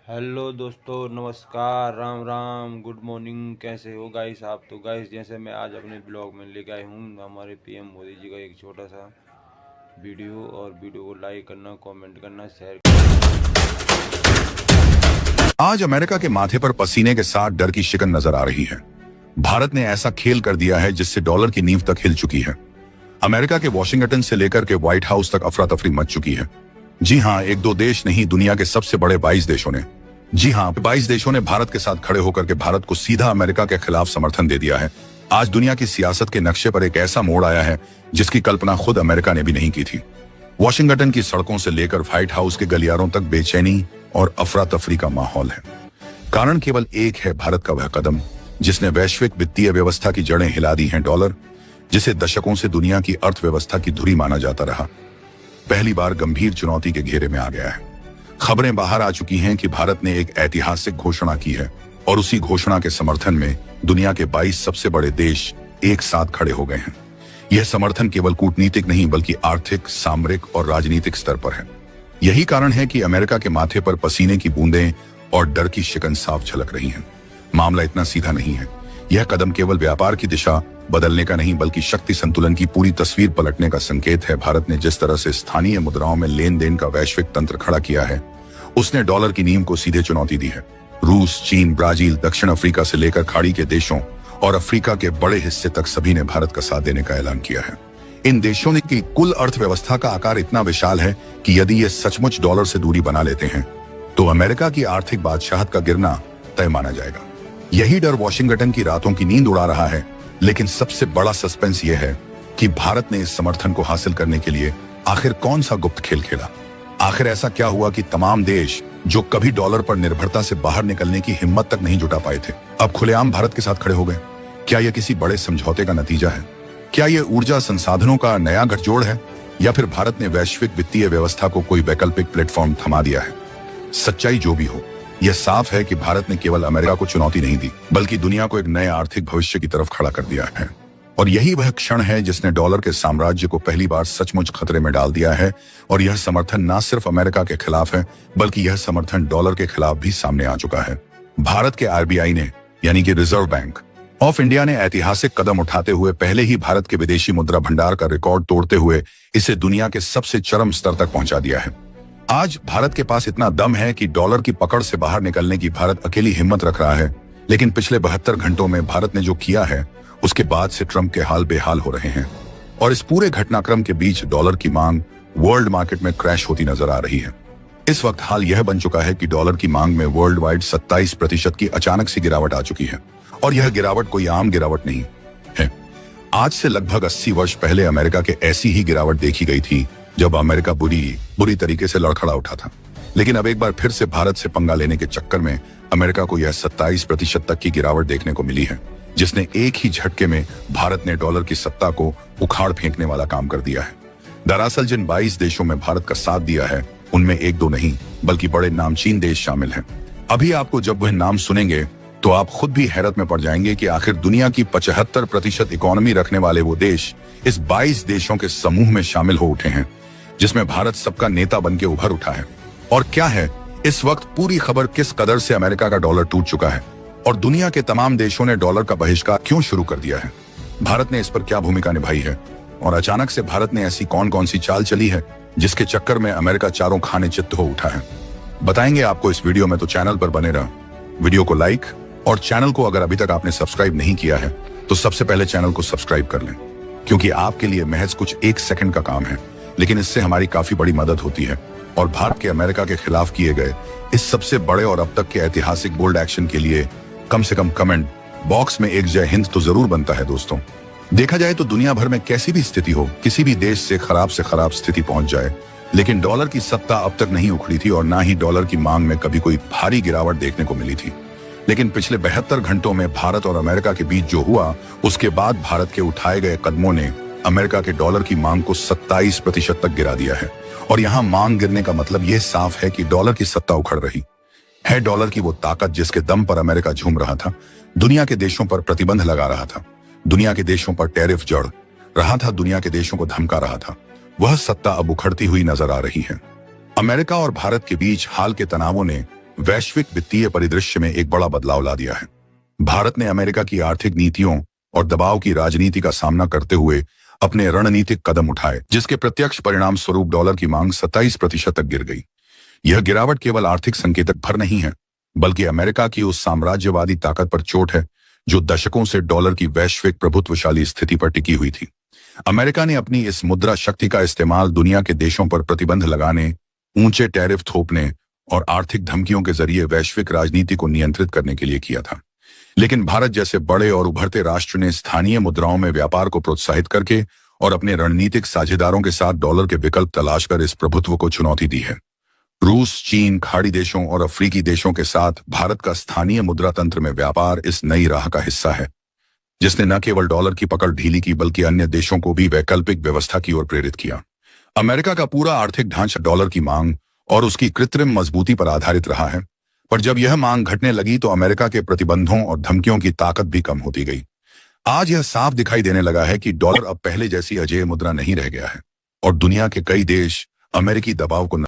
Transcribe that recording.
Hello दोस्तों, नमस्कार, Ram Ram, good morning. कैसे हो गाइस आप? तो गाइस, जैसे मैं आज अपने ब्लॉग में लेके आया हूँ हमारे पीएम मोदी जी का एक छोटा सा वीडियो। और वीडियो को लाइक करना, कमेंट करना, शेयर। आज अमेरिका के माथे पर पसीने के साथ डर की शिकन नजर आ रही है। भारत ने ऐसा खेल कर दिया है जिससे डॉलर की नींव तक हिल चुकी है। अमेरिका के वॉशिंगटन से लेकर के व्हाइट हाउस तक अफरा तफरी मच चुकी है। जी हाँ, एक दो देश नहीं, दुनिया के सबसे बड़े 22 देशों ने, जी हाँ, 22 देशों ने भारत के साथ खड़े होकर के भारत को सीधा अमेरिका के खिलाफ समर्थन दे दिया है। आज दुनिया की सियासत के नक्शे पर एक ऐसा मोड़ आया है जिसकी कल्पना खुद अमेरिका ने भी नहीं की थी। वॉशिंगटन की सड़कों से लेकर व्हाइट हाउस के गलियारों तक बेचैनी और अफरा तफरी का माहौल है। कारण केवल एक है, भारत का वह कदम जिसने वैश्विक वित्तीय व्यवस्था की जड़ें हिला दी हैं। डॉलर, जिसे दशकों से दुनिया की अर्थव्यवस्था की धुरी माना जाता रहा, पहली बार गंभीर चुनौती के घेरे में आ गया है। खबरें बाहर आ चुकी हैं कि भारत ने एक ऐतिहासिक घोषणा की है और उसी घोषणा के समर्थन में दुनिया के 22 सबसे बड़े देश एक साथ खड़े हो गए हैं। यह समर्थन केवल कूटनीतिक नहीं बल्कि आर्थिक, सामरिक और राजनीतिक स्तर पर है। यही कारण है कि अमेरिका के माथे पर पसीने की बूंदें और डर की शिकन साफ झलक रही हैं। मामला इतना सीधा नहीं है। यह कदम केवल व्यापार की दिशा बदलने का नहीं बल्कि शक्ति संतुलन की पूरी तस्वीर पलटने का संकेत है। भारत ने जिस तरह से स्थानीय मुद्राओं में लेन देन का वैश्विक तंत्र खड़ा किया है, उसने डॉलर की नींव को सीधे चुनौती दी है। रूस, चीन, ब्राजील, दक्षिण अफ्रीका से लेकर खाड़ी के देशों और अफ्रीका के बड़े हिस्से तक सभी ने भारत का साथ देने का ऐलान किया है। इन देशों की कुल अर्थव्यवस्था का आकार इतना विशाल है कि यदि ये सचमुच डॉलर से दूरी बना लेते हैं तो अमेरिका की आर्थिक बादशाहत का गिरना तय माना जाएगा। यही डर वॉशिंगटन की रातों की नींद उड़ा रहा है। लेकिन सबसे बड़ा सस्पेंस यह है कि भारत ने इस समर्थन को हासिल करने के लिए आखिर कौन सा गुप्त खेल खेला। आखिर ऐसा क्या हुआ कि तमाम देश जो कभी डॉलर पर निर्भरता से बाहर निकलने की हिम्मत तक नहीं जुटा पाए थे, अब खुलेआम भारत के साथ खड़े हो गए? क्या यह किसी बड़े समझौते का नतीजा है? क्या यह ऊर्जा संसाधनों का नया गठजोड़ है, या फिर भारत ने वैश्विक वित्तीय व्यवस्था को कोई वैकल्पिक प्लेटफॉर्म थमा दिया है? सच्चाई जो भी हो, यह साफ है कि भारत ने केवल अमेरिका को चुनौती नहीं दी बल्कि दुनिया को एक नए आर्थिक भविष्य की तरफ खड़ा कर दिया है। और यही वह क्षण है जिसने डॉलर के साम्राज्य को पहली बार सचमुच खतरे में डाल दिया है। और यह समर्थन न सिर्फ अमेरिका के खिलाफ है बल्कि यह समर्थन डॉलर के खिलाफ भी सामने आ चुका है। भारत के आरबीआई ने, यानी कि रिजर्व बैंक ऑफ इंडिया ने ऐतिहासिक कदम उठाते हुए पहले ही भारत के विदेशी मुद्रा भंडार का रिकॉर्ड तोड़ते हुए इसे दुनिया के सबसे चरम स्तर तक पहुंचा दिया है। आज भारत के पास इतना दम है कि डॉलर की पकड़ से बाहर निकलने की भारत अकेली हिम्मत रख रहा है। लेकिन पिछले 72 घंटों में भारत ने जो किया है उसके बाद से ट्रंप के हाल बेहाल हो रहे हैं। और इस पूरे घटनाक्रम के बीच डॉलर की मांग वर्ल्ड मार्केट में क्रैश होती नजर आ रही है। इस वक्त हाल यह बन चुका है कि डॉलर की मांग में वर्ल्ड वाइड 27% की अचानक सी गिरावट आ चुकी है। और यह गिरावट कोई आम गिरावट नहीं है। आज से लगभग 80 वर्ष पहले अमेरिका के ऐसी ही गिरावट देखी गई थी जब अमेरिका बुरी तरीके से लड़खड़ा उठा था। लेकिन अब एक बार फिर से भारत से पंगा लेने के चक्कर में अमेरिका को यह 27% तक की गिरावट देखने को मिली है, जिसने एक ही झटके में भारत ने डॉलर की सत्ता को उखाड़ फेंकने वाला काम कर दिया है। दरअसल जिन 22 देशों में भारत का साथ दिया है उनमें एक दो नहीं बल्कि बड़े नामचीन देश शामिल हैं। अभी आपको जब वह नाम सुनेंगे तो आप खुद भी हैरत में पड़ जाएंगे कि आखिर दुनिया की 75% इकोनॉमी रखने वाले वो देश इस 22 देशों के समूह में शामिल हो उठे हैं, जिसमें भारत सबका नेता बनके उभर उठा है। और क्या है इस वक्त पूरी खबर, किस कदर से अमेरिका का डॉलर टूट चुका है और दुनिया के तमाम देशों ने डॉलर का बहिष्कार क्यों शुरू कर दिया है? भारत ने इस पर क्या भूमिका निभाई है? और अचानक से भारत ने ऐसी कौन कौन सी चाल चली है जिसके चक्कर में अमेरिका चारों खाने चित्त हो उठा है? बताएंगे आपको इस वीडियो में, तो चैनल पर बने रह। वीडियो को लाइक और चैनल को अगर अभी तक आपने सब्सक्राइब नहीं किया है तो सबसे पहले चैनल को सब्सक्राइब कर लें, क्योंकि आपके लिए महज कुछ 1 सेकंड का काम है, लेकिन इससे हमारी काफी बड़ी मदद होती है। और भारत के अमेरिका के खिलाफ किए गए इस सबसे बड़े और अब तक के ऐतिहासिक बोल्ड एक्शन के लिए कम से कम कमेंट बॉक्स में एक जय हिंद तो जरूर बनता है। दोस्तों, देखा जाए तो दुनिया भर में कैसी भी स्थिति हो, किसी भी देश से खराब स्थिति पहुंच जाए, लेकिन डॉलर की सत्ता अब तक नहीं उखड़ी थी और ना ही डॉलर की मांग में कभी कोई भारी गिरावट देखने को मिली थी। लेकिन पिछले 72 घंटों में भारत और अमेरिका के बीच जो हुआ, उसके बाद भारत के उठाए गए कदमों ने अमेरिका के डॉलर की मांग को 27% तक गिरा दिया है। और यहाँ मांग गिरने का मतलब यह साफ है कि डॉलर की सत्ता उखड़ रही है। डॉलर की वो ताकत जिसके दम पर अमेरिका झूम रहा था, दुनिया के देशों पर प्रतिबंध लगा रहा था, दुनिया के देशों पर टैरिफ जड़ रहा था, दुनिया के देशों को धमका रहा था, वह सत्ता अब उखड़ती हुई नजर आ रही है। अमेरिका और भारत के बीच हाल के तनावों ने वैश्विक वित्तीय परिदृश्य में एक बड़ा बदलाव ला दिया है। भारत ने अमेरिका की आर्थिक नीतियों और दबाव की राजनीति का सामना करते हुए अपने रणनीतिक कदम उठाए, जिसके प्रत्यक्ष परिणाम स्वरूप डॉलर की मांग 27% तक गिर गई। यह गिरावट केवल आर्थिक संकेतक भर नहीं है, बल्कि अमेरिका की उस साम्राज्यवादी ताकत पर चोट है जो दशकों से डॉलर की वैश्विक प्रभुत्वशाली स्थिति पर टिकी हुई थी। अमेरिका ने अपनी इस मुद्रा शक्ति का इस्तेमाल दुनिया के देशों पर प्रतिबंध लगाने, ऊंचे टैरिफ थोपने और आर्थिक धमकियों के जरिए वैश्विक राजनीति को नियंत्रित करने के लिए किया था। लेकिन भारत जैसे बड़े और उभरते राष्ट्र ने स्थानीय मुद्राओं में व्यापार को प्रोत्साहित करके और अपने रणनीतिक साझेदारों के साथ डॉलर के विकल्प तलाश कर इस प्रभुत्व को चुनौती दी है। रूस, चीन, खाड़ी देशों और अफ्रीकी देशों के साथ भारत का स्थानीय मुद्रा तंत्र में व्यापार इस नई राह का हिस्सा है, जिसने न केवल डॉलर की पकड़ ढीली की बल्कि अन्य देशों को भी वैकल्पिक व्यवस्था की ओर प्रेरित किया। अमेरिका का पूरा आर्थिक ढांचा डॉलर की मांग और उसकी कृत्रिम मजबूती पर आधारित रहा है, पर जब यह मांग घटने लगी तो अमेरिका के प्रतिबंधों और धमकियों की ताकत भी कम होती गई। आज यह साफ दिखाई देने लगा है कि डॉलर अब पहले जैसी अजेय मुद्रा नहीं रह गया है और दुनिया के कई देश अमेरिकी दबाव को